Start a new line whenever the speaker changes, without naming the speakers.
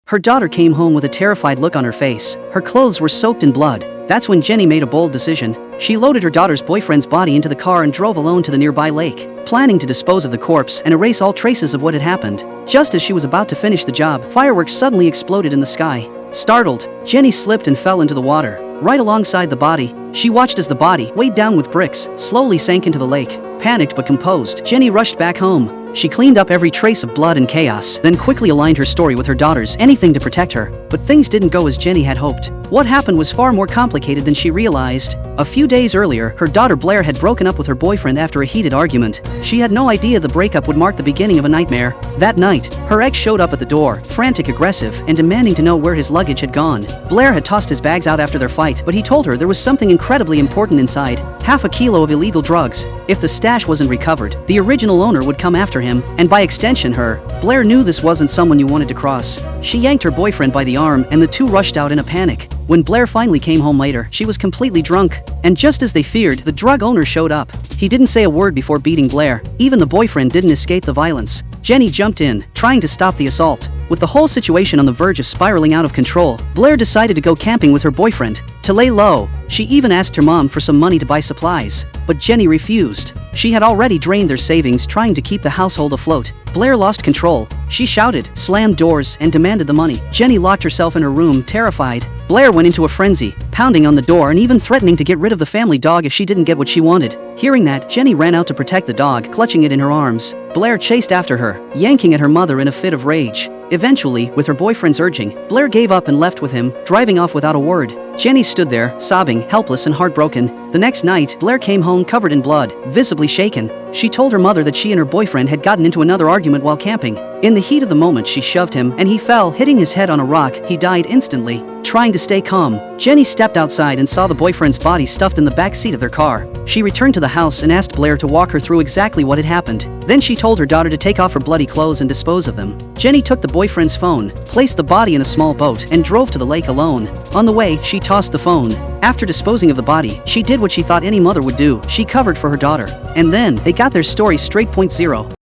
Her daughter came home with a terrified look on her face. Her clothes were soaked in blood. That's when Jenny made a bold decision. She loaded her daughter's boyfriend's body into the car and drove alone to the nearby lake, planning to dispose of the corpse and erase all traces of what had happened. Just as she was about to finish the job, fireworks suddenly exploded in the sky. Startled, Jenny slipped and fell into the water, right alongside the body. She watched as the body, weighed down with bricks, slowly sank into the lake. Panicked but composed, Jenny rushed back home. She cleaned up every trace of blood and chaos, then quickly aligned her story with her daughter's, anything to protect her. But things didn't go as Jenny had hoped. What happened was far more complicated than she realized. A few days earlier, her daughter Blair had broken up with her boyfriend after a heated argument. She had no idea the breakup would mark the beginning of a nightmare. That night, her ex showed up at the door, frantic, aggressive, and demanding to know where his luggage had gone. Blair had tossed his bags out after their fight, but he told her there was something incredibly important inside: half a kilo of illegal drugs. If the stash wasn't recovered, the original owner would come after him, and by extension her. Blair knew this wasn't someone you wanted to cross. She yanked her boyfriend by the arm, and the two rushed out in a panic. When Blair finally came home later, she was completely drunk. And just as they feared, the drug owner showed up. He didn't say a word before beating Blair. Even the boyfriend didn't escape the violence. Jenny jumped in, trying to stop the assault. With the whole situation on the verge of spiraling out of control, Blair decided to go camping with her boyfriend. To lay low, she even asked her mom for some money to buy supplies. But Jenny refused. She had already drained their savings trying to keep the household afloat. Blair lost control. She shouted, slammed doors, and demanded the money. Jenny locked herself in her room, terrified. Blair went into a frenzy, pounding on the door and even threatening to get rid of the family dog if she didn't get what she wanted. Hearing that, Jenny ran out to protect the dog, clutching it in her arms. Blair chased after her, yanking at her mother in a fit of rage. Eventually, with her boyfriend's urging, Blair gave up and left with him, driving off without a word. Jenny stood there, sobbing, helpless and heartbroken. The next night, Blair came home covered in blood, visibly shaken. She told her mother that she and her boyfriend had gotten into another argument while camping. In the heat of the moment, she shoved him, and he fell, hitting his head on a rock. He died instantly. Trying to stay calm, Jenny stepped outside and saw the boyfriend's body stuffed in the back seat of their car. She returned to the house and asked Blair to walk her through exactly what had happened. Then she told her daughter to take off her bloody clothes and dispose of them. Jenny took the boyfriend's phone, placed the body in a small boat, and drove to the lake alone. On the way, she tossed the phone. After disposing of the body, she did what she thought any mother would do. She covered for her daughter. And then, they got their story straight. .0.